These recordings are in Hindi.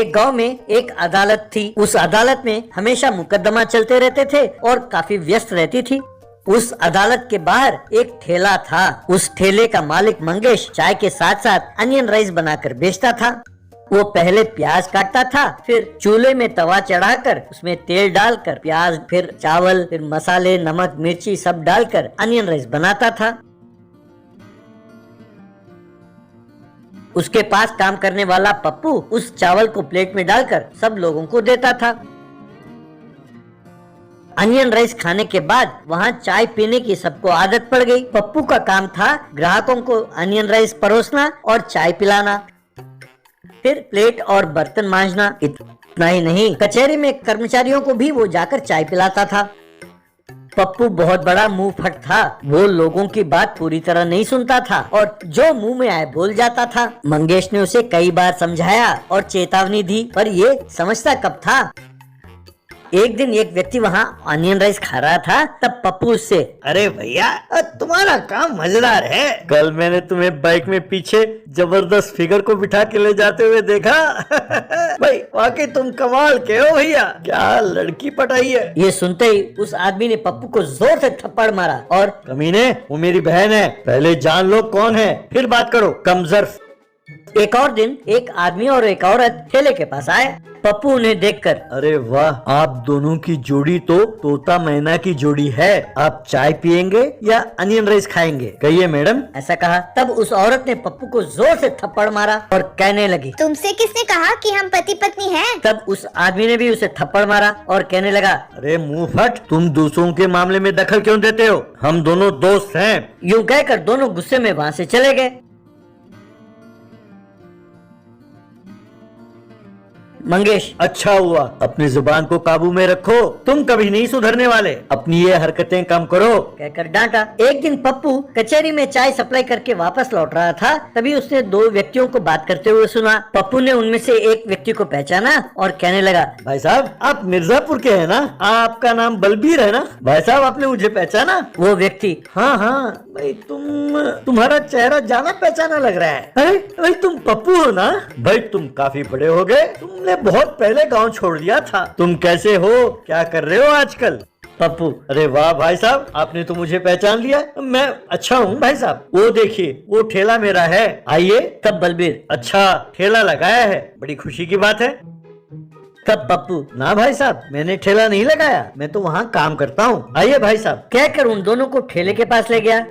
एक गांव में एक अदालत थी। उस अदालत में हमेशा मुकदमा चलते रहते थे और काफी व्यस्त रहती थी। उस अदालत के बाहर एक ठेला था। उस ठेले का मालिक मंगेश चाय के साथ साथ अनियन राइस बनाकर बेचता था। वो पहले प्याज काटता था, फिर चूल्हे में तवा चढ़ाकर उसमें तेल डालकर प्याज, फिर चावल, फिर मसाले, नमक, मिर्ची सब डालकर अनियन राइस बनाता था। उसके पास काम करने वाला पप्पू उस चावल को प्लेट में डालकर सब लोगों को देता था। अनियन राइस खाने के बाद वहाँ चाय पीने की सबको आदत पड़ गई। पप्पू का काम था ग्राहकों को अनियन राइस परोसना और चाय पिलाना, फिर प्लेट और बर्तन मांजना। इतना ही नहीं, कचहरी में कर्मचारियों को भी वो जाकर चाय पिलाता था। पप्पू बहुत बड़ा मुंह फट था। वो लोगों की बात पूरी तरह नहीं सुनता था और जो मुंह में आए बोल जाता था। मंगेश ने उसे कई बार समझाया और चेतावनी दी, पर ये समझता कब था। एक दिन एक व्यक्ति वहाँ अनियन राइस खा रहा था, तब पप्पू उससे, अरे भैया, तुम्हारा काम मजेदार है। कल मैंने तुम्हें बाइक में पीछे जबरदस्त फिगर को बिठा के ले जाते हुए देखा। भाई वाकई तुम कमाल के हो भैया, क्या लड़की पटाई है। ये सुनते ही उस आदमी ने पप्पू को जोर से थप्पड़ मारा और, कमीने, वो मेरी बहन है, पहले जान लो कौन है, फिर बात करो, कमजर्फ। एक और दिन एक आदमी और एक औरत ठेले के पास आए। पप्पू उन्हें देखकर, अरे वाह, आप दोनों की जोड़ी तो तोता मैना की जोड़ी है। आप चाय पियेंगे या अनियन राइस खाएंगे, कहिए मैडम। ऐसा कहा। तब उस औरत ने पप्पू को जोर से थप्पड़ मारा और कहने लगी, तुमसे किसने कहा कि हम पति पत्नी हैं? तब उस आदमी ने भी उसे थप्पड़ मारा और कहने लगा, अरे मुंह फट, तुम दूसरों के मामले में दखल क्यों देते हो, हम दोनों दोस्त हैं। यूं कहकर दोनों गुस्से में वहाँ से चले गए। मंगेश, अच्छा हुआ, अपनी जुबान को काबू में रखो, तुम कभी नहीं सुधरने वाले, अपनी ये हरकतें कम करो, कहकर डांटा। एक दिन पप्पू कचहरी में चाय सप्लाई करके वापस लौट रहा था, तभी उसने दो व्यक्तियों को बात करते हुए सुना। पप्पू ने उनमें से एक व्यक्ति को पहचाना और कहने लगा, भाई साहब, आप मिर्जापुर के हैं ना, आपका नाम बलबीर है ना। भाई साहब, आपने मुझे पहचाना। वो व्यक्ति, हाँ हाँ भाई, तुम्हारा चेहरा जाना पहचाना लग रहा है। अरे भाई, तुम पप्पू हो ना। भाई तुम काफी बड़े हो गए, तुमने बहुत पहले गांव छोड़ दिया था। तुम कैसे हो, क्या कर रहे हो आजकल। पप्पू, अरे वाह भाई साहब, आपने तो मुझे पहचान लिया। मैं अच्छा हूँ भाई साहब। वो देखिए, वो ठेला मेरा है, आइए। तब बलबीर, अच्छा, ठेला लगाया है, बड़ी खुशी की बात है। तब पप्पू, ना भाई साहब, मैंने ठेला नहीं लगाया, मैं तो वहाँ काम करता हूँ, आइए भाई साहब। कहकर उन दोनों को ठेले के पास ले गया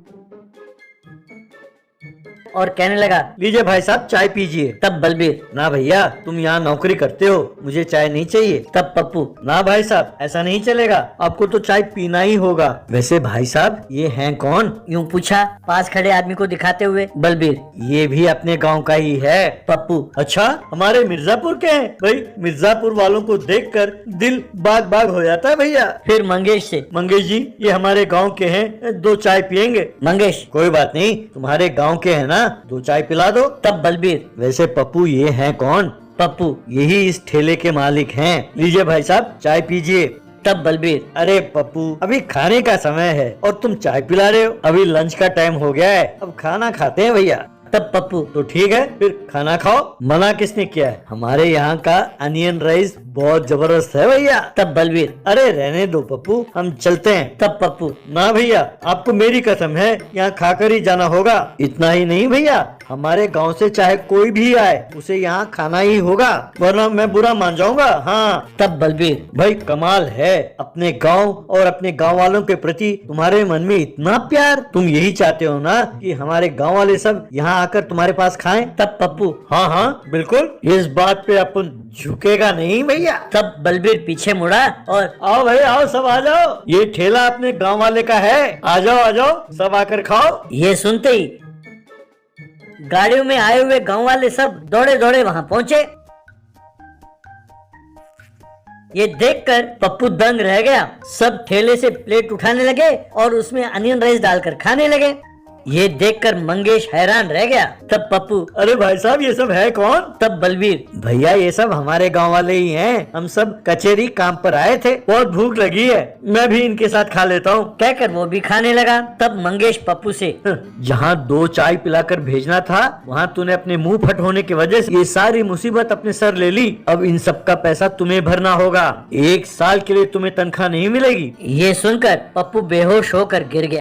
और कहने लगा, लीजिए भाई साहब, चाय पीजिए। तब बलबीर, ना भैया, तुम यहाँ नौकरी करते हो, मुझे चाय नहीं चाहिए। तब पप्पू, ना भाई साहब, ऐसा नहीं चलेगा, आपको तो चाय पीना ही होगा। वैसे भाई साहब, ये हैं कौन, यूं पूछा पास खड़े आदमी को दिखाते हुए। बलबीर, ये भी अपने गांव का ही है। पप्पू, अच्छा, हमारे मिर्जापुर के हैं। भाई मिर्जापुर वालों को देखकर दिल बाग बाग हो जाता है भैया। फिर मंगेश से, मंगेश जी, ये हमारे गांव के हैं, दो चाय पियेंगे। मंगेश, कोई बात नहीं, तुम्हारे गांव के हैं ना, दो चाय पिला दो। तब बलबीर, वैसे पप्पू, ये हैं कौन। पप्पू, यही इस ठेले के मालिक हैं। लीजिए भाई साहब, चाय पीजिए। तब बलबीर, अरे पप्पू, अभी खाने का समय है और तुम चाय पिला रहे हो, अभी लंच का टाइम हो गया है, अब खाना खाते हैं भैया। तब पप्पू, तो ठीक है, फिर खाना खाओ। मना किसने किया है, हमारे यहाँ का अनियन राइस बहुत जबरदस्त है भैया। तब बलबीर, अरे रहने दो पप्पू, हम चलते हैं। तब पप्पू, ना भैया, आपको मेरी कसम है, यहाँ खाकर ही जाना होगा। इतना ही नहीं भैया, हमारे गांव से चाहे कोई भी आए, उसे यहाँ खाना ही होगा, वरना मैं बुरा मान जाऊंगा। हाँ। तब बलबीर, भाई कमाल है, अपने गांव और अपने गांव वालों के प्रति तुम्हारे मन में इतना प्यार। तुम यही चाहते हो ना कि हमारे गांव वाले सब यहाँ आकर तुम्हारे पास खाएं। तब पप्पू, हाँ हाँ बिल्कुल, इस बात पे अपन झुकेगा नहीं भैया। तब बलबीर पीछे मुड़ा और, आओ भाई आओ, सब आ जाओ, ये ठेला अपने गांव वाले का है, आ जाओ सब आकर खाओ। ये सुनते ही गाड़ियों में आए हुए गांव वाले सब दौड़े दौड़े वहां पहुंचे। ये देखकर पप्पू दंग रह गया। सब ठेले से प्लेट उठाने लगे और उसमें अनियन राइस डालकर खाने लगे। ये देखकर मंगेश हैरान रह गया। तब पप्पू, अरे भाई साहब ये सब है कौन? तब बलवीर, भैया ये सब हमारे गांव वाले ही हैं। हम सब कचेरी काम पर आए थे, बहुत भूख लगी है, मैं भी इनके साथ खा लेता हूँ। कहकर वो भी खाने लगा। तब मंगेश पप्पू से, जहाँ 2 चाय पिलाकर भेजना था, वहाँ तूने अपने मुंह फट होने की वजह से ये सारी मुसीबत अपने सर ले ली। अब इन सब का पैसा तुम्हें भरना होगा। 1 साल के लिए तुम्हें तनख्वाह नहीं मिलेगी। ये सुनकर पप्पू बेहोश होकर गिर गया।